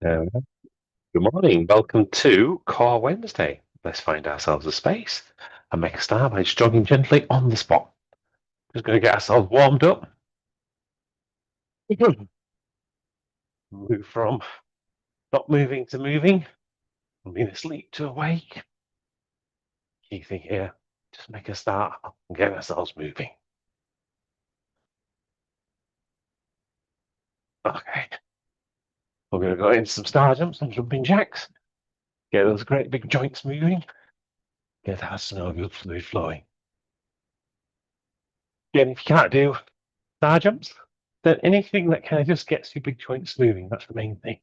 There we go. Good morning. Welcome to Core Wednesday. Let's find ourselves a space and make a start by just jogging gently on the spot. Just going to get ourselves warmed up. Move from not moving to moving, from being asleep to awake. Key thing here, just make a start and get ourselves moving. Okay. We're going to go into some star jumps and jumping jacks. Get those great big joints moving. Get our synovial fluid flowing. Again, if you can't do star jumps, then anything that kind of just gets your big joints moving, that's the main thing.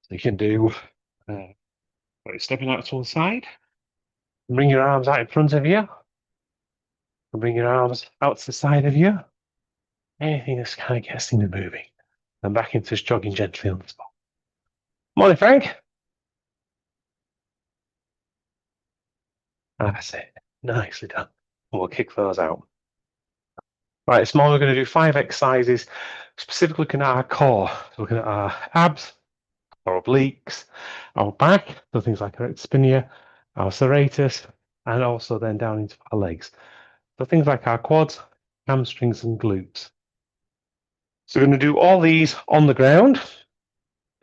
So you can do stepping out to the side, bring your arms out in front of you, and bring your arms out to the side of you. Anything that's kind of gets things moving. And back into just jogging gently on the spot. Morning, Frank. That's it. Nicely done. And we'll kick those out. Right, this morning we're going to do 5 exercises, specifically looking at our core, looking at our abs, our obliques, our back, so things like our spinia, our serratus, and also then down into our legs. So things like our quads, hamstrings, and glutes. So we're going to do all these on the ground.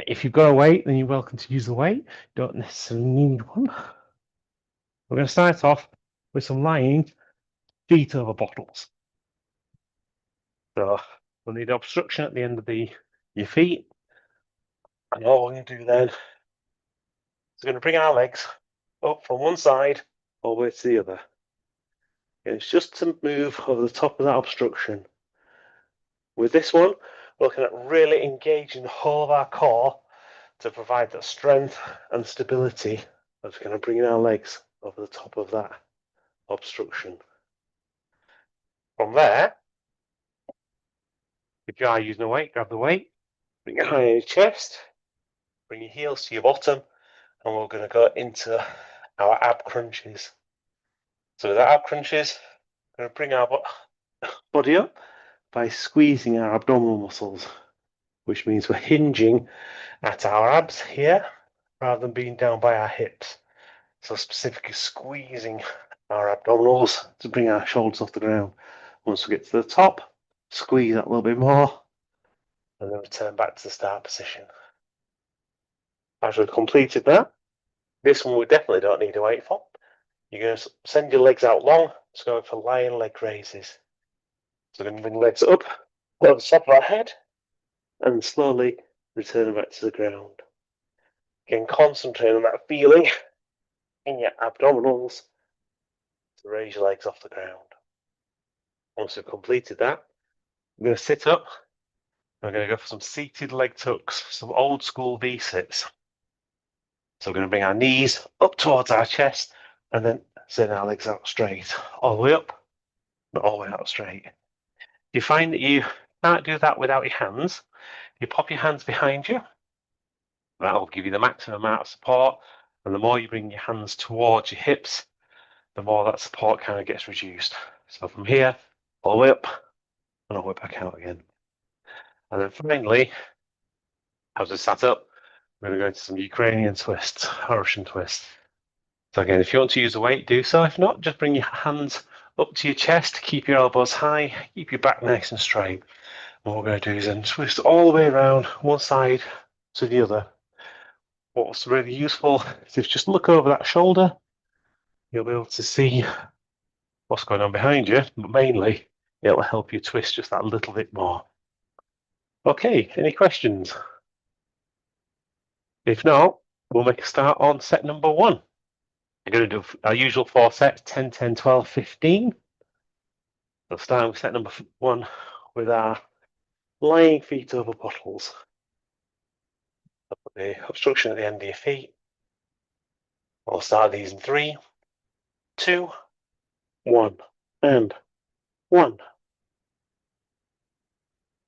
If you've got a weight, then you're welcome to use the weight. Don't necessarily need one. We're going to start off with some lying feet over bottles. So we'll need obstruction at the end of your feet. And all we're going to do then is we're going to bring our legs up from one side all the way to the other. And it's just to move over the top of that obstruction. With this one, we're looking at really engaging the whole of our core to provide that strength and stability that's going to bring our legs over the top of that obstruction. From there, if you are using a weight, grab the weight, bring it high in your chest, bring your heels to your bottom, and we're going to go into our ab crunches. So with our ab crunches, we're going to bring our body up by squeezing our abdominal muscles, which means we're hinging at our abs here rather than being down by our hips. So specifically squeezing our abdominals to bring our shoulders off the ground. Once we get to the top, squeeze that a little bit more, and then return back to the start position. As we've completed that, this one we definitely don't need a weight for. You're going to send your legs out long, so going for lying leg raises. So we're going to bring the legs up over the top of our head, and slowly return back to the ground. Again, concentrate on that feeling in your abdominals to raise your legs off the ground. Once we've completed that, we're going to sit up. We're going to go for some seated leg tucks, some old school V-sits. So we're going to bring our knees up towards our chest and then send our legs out straight, all the way up, but all the way out straight. If you find that you can't do that without your hands, you pop your hands behind you. That'll give you the maximum amount of support. And the more you bring your hands towards your hips, the more that support kind of gets reduced. So from here, all the way up, and all the way back out again. And then finally, as we sat up, we're going to go into some Ukrainian twists, Russian twists. So again, if you want to use a weight, do so. If not, just bring your hands up to your chest, keep your elbows high, keep your back nice and straight. What we're going to do is then twist all the way around one side to the other. What's really useful is if you just look over that shoulder, you'll be able to see what's going on behind you, but mainly it'll help you twist just that little bit more. Okay, any questions? If not, we'll make a start on set number 1. We're going to do our usual 4 sets, 10, 10, 12, 15. So starting with set number 1 with our lying feet over bottles. I'll put the obstruction at the end of your feet. We'll start these in 3, 2, 1, and 1,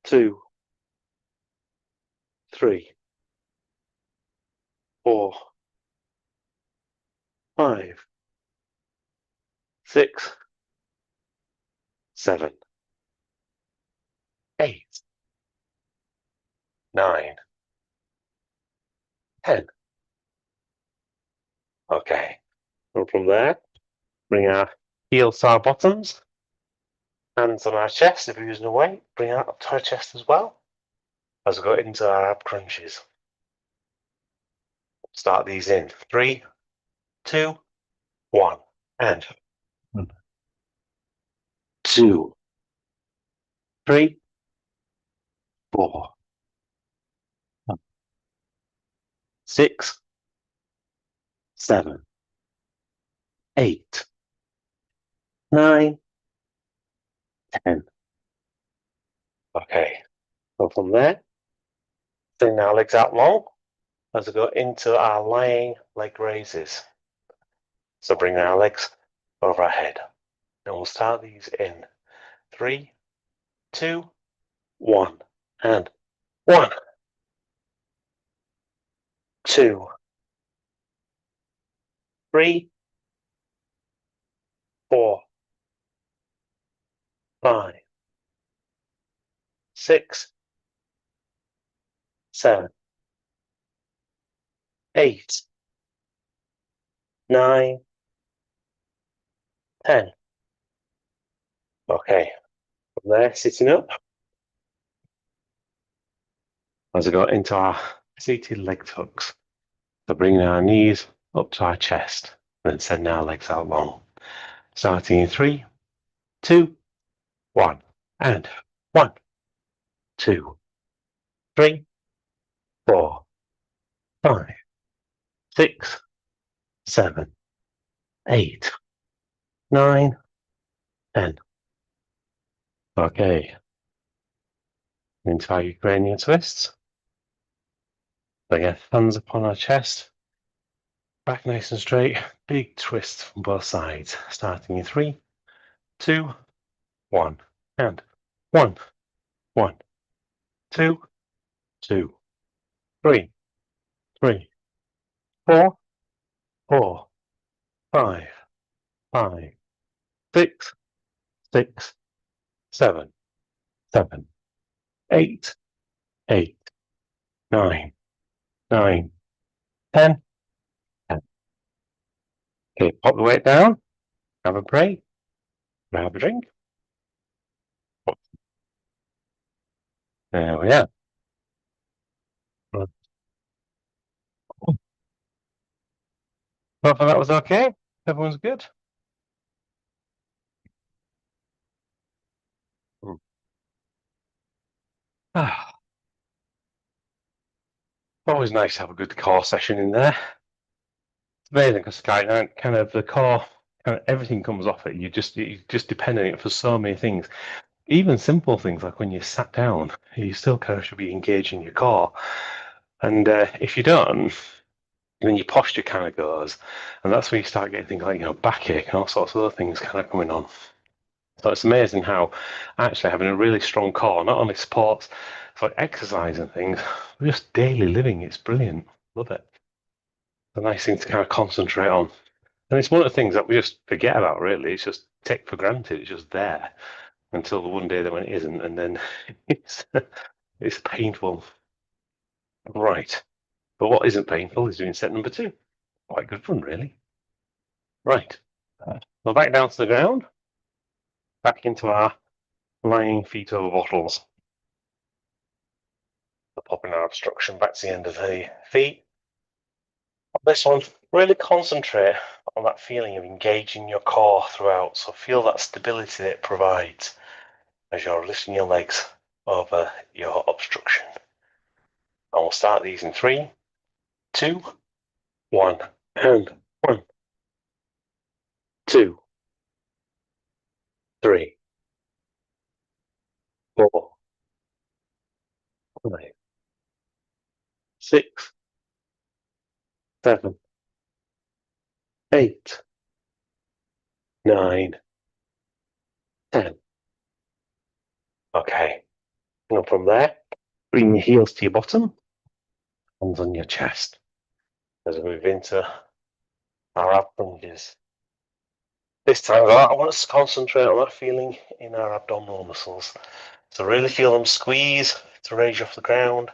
2, 3, 4, 5, 6, 7, 8, 9, 10. Okay. And from there, bring our heels to our bottoms, hands on our chest if we're using a weight, bring that up to our chest as well as we go into our ab crunches. Start these in 3, 2, 1, and 1, 2, 3, 4, 5, 6, 7, 8, 9, 10. Okay, so from there, bring our legs out long as we go into our lying leg raises. So bring our legs over our head. And we'll start these in 3, 2, 1, and 1, 2, 3, 4, 5, 6, 7, 8, 9, 10. Okay, from there, sitting up as we go into our seated leg tucks. So bringing our knees up to our chest and then sending our legs out long. Starting in 3, 2, 1, and 1, 2, 3, 4, 5, 6, 7, 8, 9, 10. Okay. Into our Ukrainian twists. Again, hands upon our chest. Back nice and straight. Big twist from both sides. Starting in 3, 2, 1, and 1, 1, 2, 2, 3, 3, 4, 4, 5, 5, 6, 6, 7, 7, 8, 8, 9, 9, 10, 10. Okay, pop the weight down, have a break, have a drink. There we are. Hopefully that was okay. Everyone's good. Always nice to have a good core session in there. It's amazing because kind of the core, kind of everything comes off it. You just depend on it for so many things. Even simple things like when you sat down, you still kind of should be engaging your core. And if you don't, then your posture kind of goes, and that's when you start getting things like backache and all sorts of other things kind of coming on. So it's amazing how actually having a really strong core not only supports for exercise and things, but just daily living. It's brilliant. Love it. It's a nice thing to kind of concentrate on. And it's one of the things that we just forget about, really. It's just take for granted. It's just there until the one day that when it isn't, and then it's painful. Right. But what isn't painful is doing set number 2. Quite good fun, really. Right. Well, back down to the ground. Back into our lying feet over bottles. So popping our obstruction back to the end of the feet. This one, really concentrate on that feeling of engaging your core throughout. So feel that stability that it provides as you're lifting your legs over your obstruction. And we'll start these in 3, 2, 1, and 1, 2, 3, 4, 5, 6, 7, 8, 9, 10. Okay. And from there, bring your heels to your bottom, hands on your chest as we move into our ab lunges. This time, I want us to concentrate on that feeling in our abdominal muscles. So really feel them squeeze to raise you off the ground.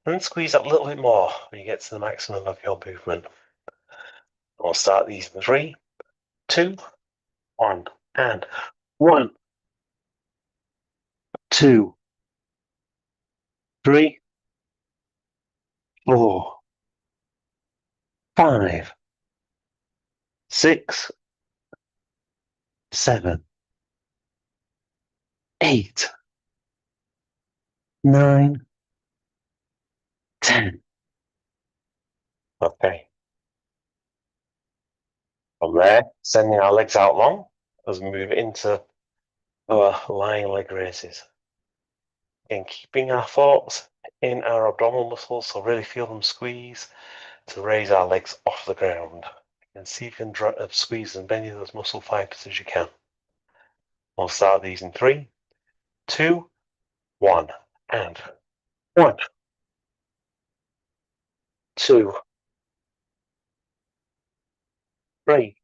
And then squeeze that a little bit more when you get to the maximum of your movement. We'll start these in 3, 2, 1, and 1, 2, 3, 4, 5, 6, 7, 8, 9, 10. Okay. From there, sending our legs out long as we move into our lying leg raises. Again, keeping our thoughts in our abdominal muscles, so really feel them squeeze to raise our legs off the ground. And see if you can squeeze as many of those muscle fibers as you can. We'll start these in 3, 2, 1, and 1, 2, 3,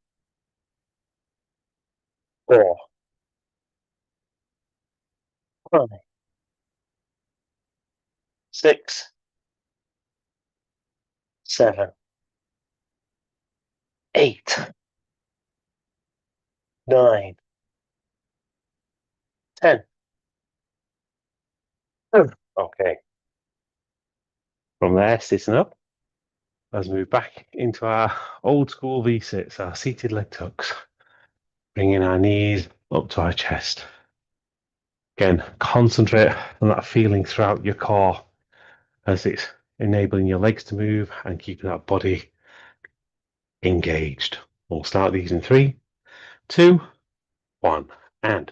4, 5, 6, 7, 8, 9, 10. Okay. From there, sitting up, let's move back into our old school V-sits, our seated leg tucks, bringing our knees up to our chest. Again, concentrate on that feeling throughout your core as it's enabling your legs to move and keeping that body engaged. We'll start these in 3, 2, 1, and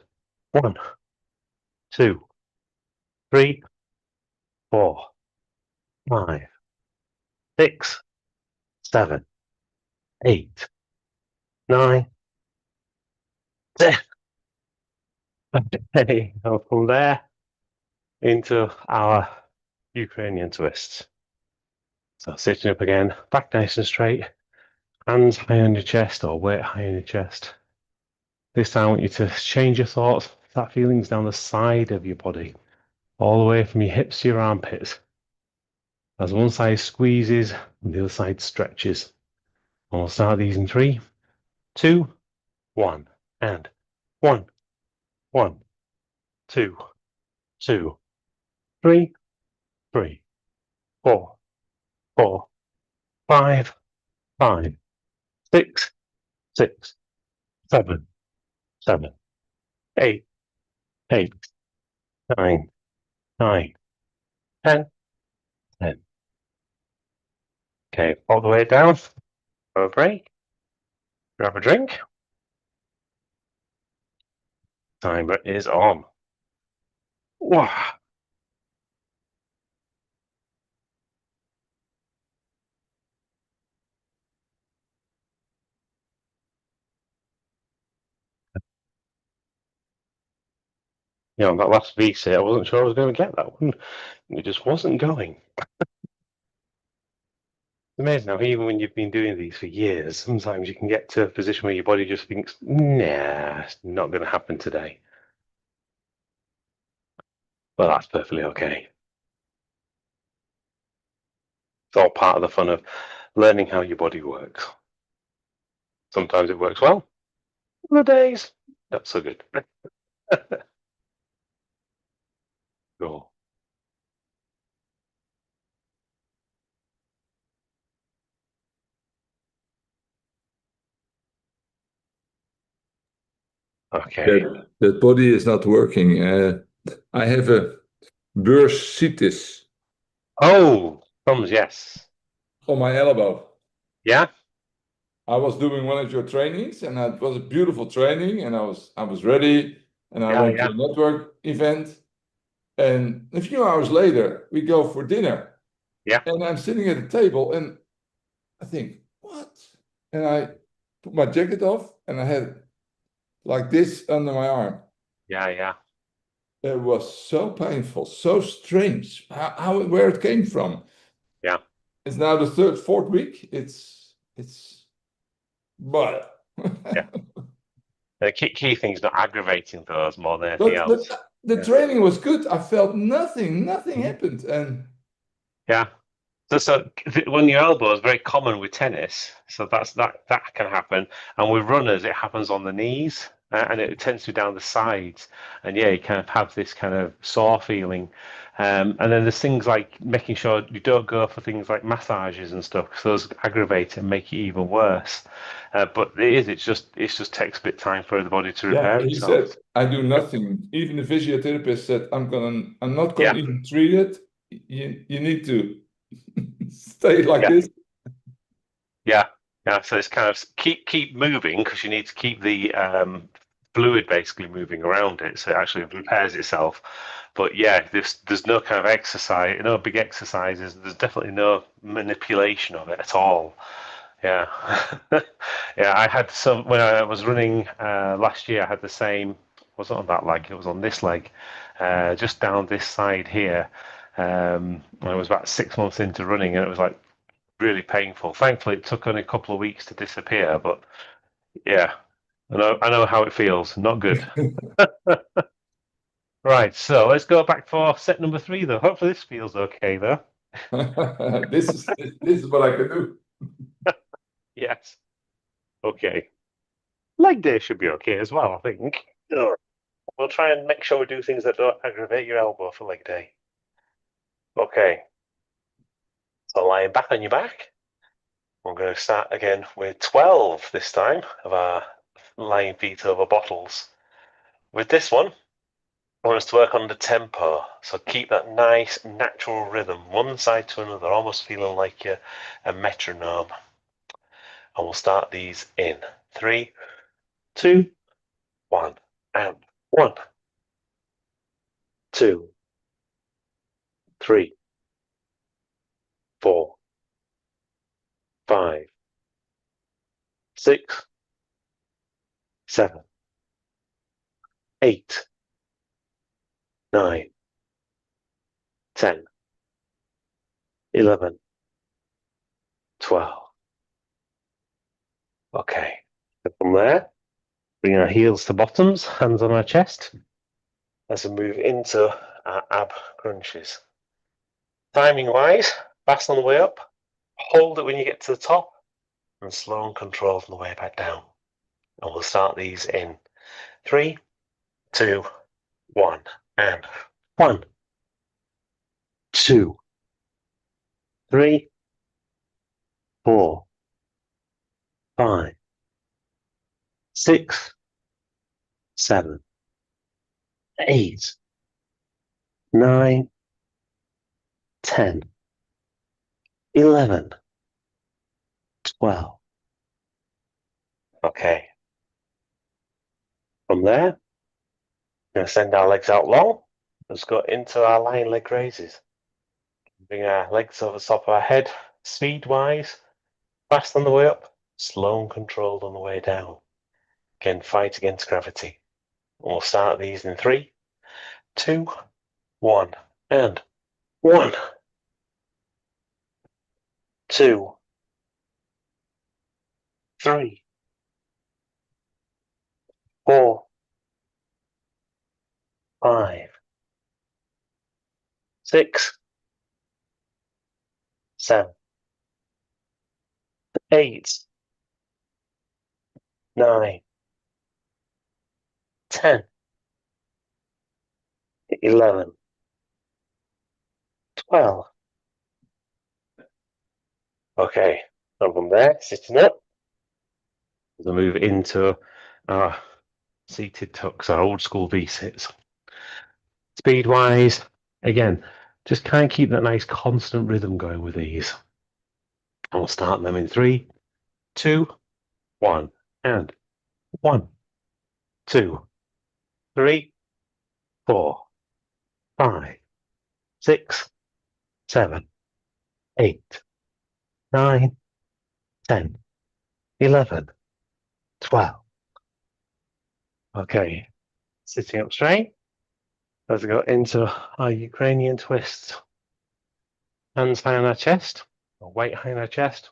1, 2, 3, 4, 5, 6, 7, 8, 9, 10. Okay, and from there into our Ukrainian twists. So sitting up again, back nice and straight, hands high on your chest or weight high on your chest. This time I want you to change your thoughts. That feeling's down the side of your body, all the way from your hips to your armpits. As one side squeezes and the other side stretches. And we'll start these in 3, 2, 1, and 1, 1, 2, 2, 3, 3, 4, 4, 5, 5, 6, 6, 7, 7, 8, 8, 9, 9, 10, 10. Okay, all the way down. Have a break. Grab a drink. Timer is on. Wow. You know, that last V-sit, I wasn't sure I was going to get that one. It just wasn't going. It's amazing how even when you've been doing these for years, sometimes you can get to a position where your body just thinks, nah, it's not going to happen today. But that's perfectly okay. It's all part of the fun of learning how your body works. Sometimes it works well. Other days, not so good. Cool. Okay. That body is not working. I have a bursitis Oh, thumbs, yes. on my elbow. Yeah? I was doing one of your trainings, and it was a beautiful training, and I was ready, and I went to a network event, and a few hours later we go for dinner. Yeah. And I'm sitting at the table, and I think, what? And I put my jacket off, and I had like this under my arm. Yeah. It was so painful, so strange. Where it came from. Yeah. It's now the third, fourth week. It's but Yeah. The key thing's not aggravating those more than anything else. the training was good. I felt nothing happened, and Yeah. So when your elbow is very common with tennis, so that can happen, and with runners it happens on the knees, and it tends to be down the sides, and yeah, you kind of have this kind of sore feeling, and then there's things like making sure you don't go for things like massages and stuff, because those aggravate and make it even worse. But it just takes a bit of time for the body to Yeah, repair he said, itself. I do nothing. Even the physiotherapist said, I'm not Yeah, gonna even treat it. You need to stay like yeah. this. Yeah, yeah. So it's kind of keep moving because you need to keep the fluid basically moving around it, so it actually repairs itself. But yeah, there's no kind of exercise, no big exercises. There's definitely no manipulation of it at all. Yeah, yeah. I had some when I was running last year. I had the same. Wasn't on that leg. It was on this leg, just down this side here. I was about 6 months into running, and it was like really painful. Thankfully, it took only a couple of weeks to disappear, but yeah, I know how it feels. Not good. Right, so let's go back for set number 3, though. Hopefully, this feels okay, though. This is what I can do. Yes. Okay. Leg day should be okay as well, I think. Ugh. We'll try and make sure we do things that don't aggravate your elbow for leg day. Okay. So lying back on your back, we're going to start again with 12 this time of our lying feet over bottles. With this one, I want us to work on the tempo. So keep that nice natural rhythm, one side to another, almost feeling like a metronome. And we'll start these in 3, 2, 1, and 1, 2, 3, 4, 5, 6, 7, 8, 9, 10, 11, 12. Okay. And from there, bring our heels to bottoms, hands on our chest, as we move into our ab crunches. Timing wise, fast on the way up, hold it when you get to the top, and slow and controlled on the way back down. And we'll start these in 3, 2, 1, and 1, 2, 3, 4, 5, 6, 7, 8, 9, 10, 11, 12. Okay. From there, we're going to send our legs out long. Let's go into our lying leg raises. Bring our legs over the top of our head, speed wise, fast on the way up, slow and controlled on the way down. Again, fight against gravity. And we'll start these in 3, 2, 1, and 1, 2, 3, 4, 5, 6, 7, 8, 9, 10, 11, 12. Okay, and from there, sitting up, we'll move into our seated tucks, our old school V-sits. Speed wise, again, just kind of keep that nice constant rhythm going with these. And we'll start them in 3, 2, 1, and 1, 2, 3, 4, 5, 6, 7, 8, 9, 10, 11, 12. Okay, sitting up straight. Let's go into our Ukrainian twist. Hands high on our chest, or weight high on our chest.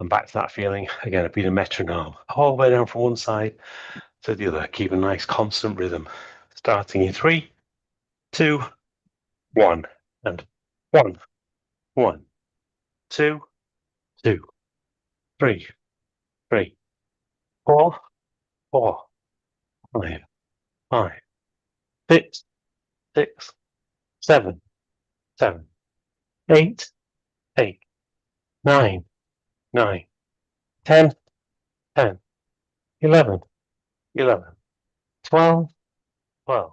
And back to that feeling again of being a metronome, all the way down from one side to the other. Keep a nice constant rhythm. Starting in 3, 2, 1, and 1, 1, 2, 2, 3, 3, 4, 4, 5, 5, 6, 6, 7, 7, 8, 8, 9, 9, 10, 10, 11, 11, 12, 12.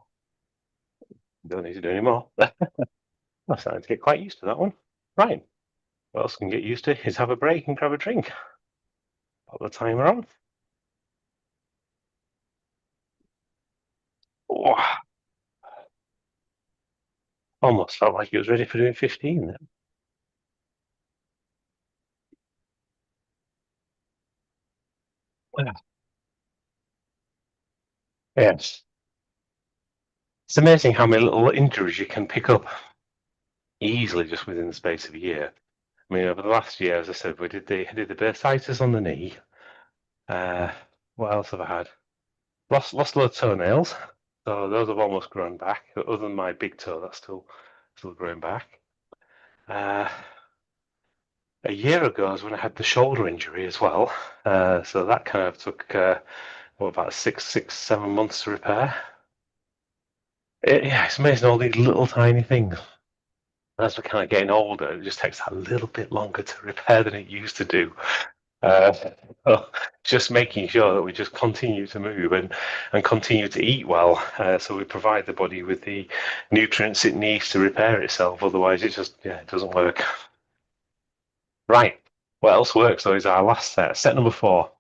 Don't need to do any more. I'm starting to get quite used to that one. Right. What else can get used to is have a break and grab a drink. Put the timer on. Oh, almost felt like it was ready for doing 15 then. Yes. It's amazing how many little injuries you can pick up easily just within the space of a year. I mean, over the last year, as I said, I did the bursitis on the knee. What else have I had? Lost loads of toenails. So those have almost grown back. Other than my big toe, that's still growing back. A year ago is when I had the shoulder injury as well. So that kind of took about 7 months to repair. Yeah, it's amazing all these little tiny things. As we're kind of getting older, it just takes a little bit longer to repair than it used to do. Just making sure that we just continue to move and continue to eat well, so we provide the body with the nutrients it needs to repair itself. Otherwise, it doesn't work. Right. What else works though is our last set number 4,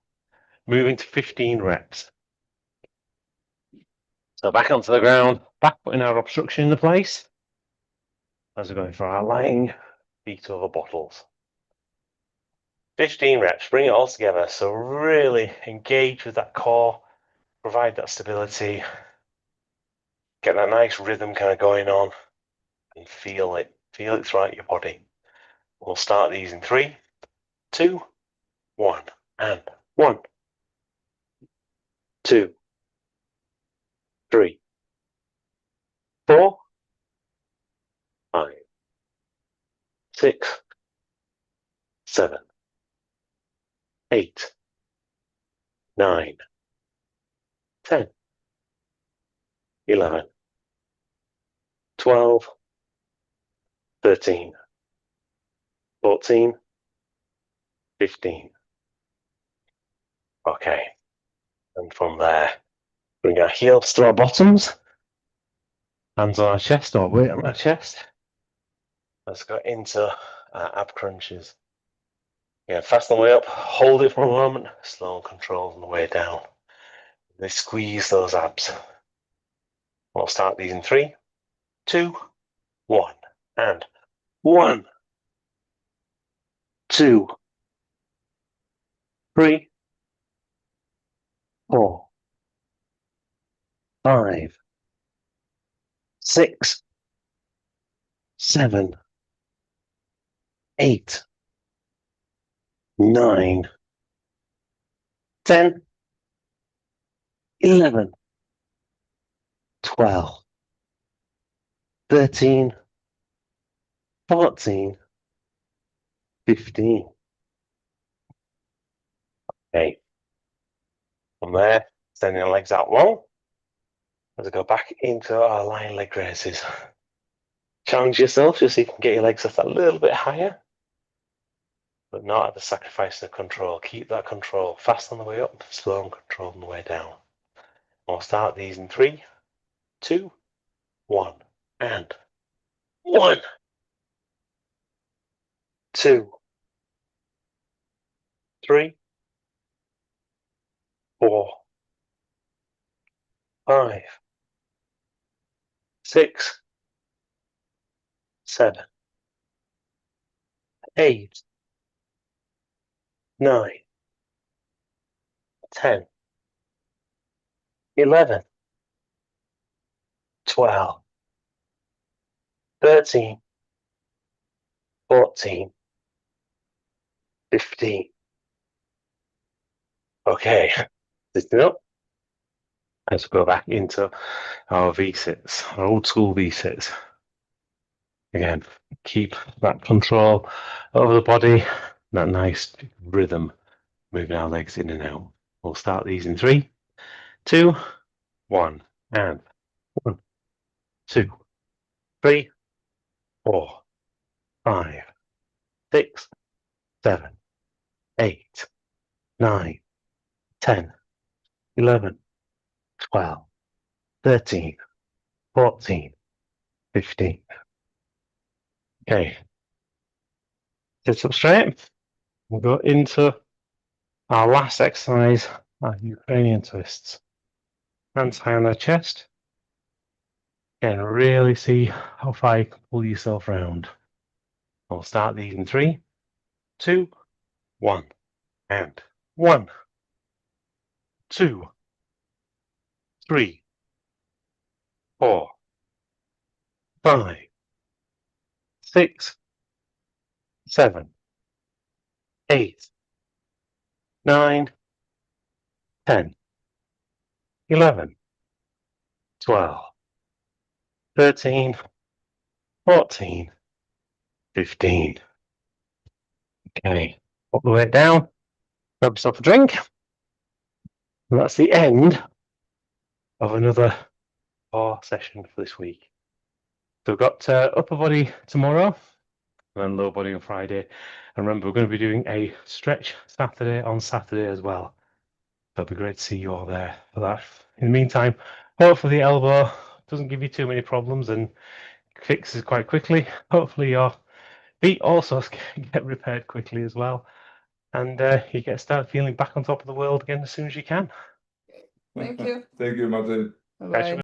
moving to 15 reps. So back onto the ground, back putting our obstruction into place as we're going for our lying feet over bottles. 15 reps, bring it all together. So really engage with that core, provide that stability, get that nice rhythm kind of going on, and feel it throughout your body. We'll start these in 3, 2, 1, and 1, 2, 3, 4, 5, 6, 7, 8, 9, 10, 11, 12, 13, 14, 15. Okay, and from there, bring our heels to our bottoms, hands on our chest or weight on our chest. Let's go into our ab crunches. Yeah, fast on the way up, hold it for a moment, slow and controlled on the way down. They squeeze those abs. We'll start these in 3, 2, 1, and 1, 2, 3, 4, 5, 6, 7, 8, 9, 10, 11, 12, 13, 14, 15. Okay. From there, extending the legs out long as we go back into our lying leg raises. Challenge yourself just so you can get your legs up a little bit higher, but not at the sacrifice of control. Keep that control. Fast on the way up, slow and controlled on the way down. We'll start these in 3, 2, 1, and 1, 2, 3, 4, 5, 6, 7, 8, 9, 10, 11, 12, 13, 14, 15. Okay, listen up. Let's go back into our V-sits, our old school V-sits. Again, keep that control over the body, that nice rhythm, moving our legs in and out. We'll start these in 3, 2, 1, and 1, 2, 3, 4, 5, 6, 7, 8, 9, 10, 11, 12, 13, 14, 15. Okay, sit up straight. We'll go into our last exercise, our Ukrainian twists. Hands high on the chest. Again, really see how far you can pull yourself round. We'll start these in 3, 2, 1, and 1, 2, 3, 4, 5, 6, 7, 8, 9, 10, 11, 12, 13, 14, 15. Okay, put the weight down, grab yourself a drink. And that's the end of another core session for this week. So we've got upper body tomorrow and then lower body on Friday. And remember, we're going to be doing a stretch Saturday on Saturday as well. So it'll be great to see you all there for that. In the meantime, hopefully the elbow doesn't give you too many problems and fixes quite quickly. Hopefully your feet also get repaired quickly as well. And you start feeling back on top of the world again as soon as you can. Thank you. Thank you, Martin. Bye-bye.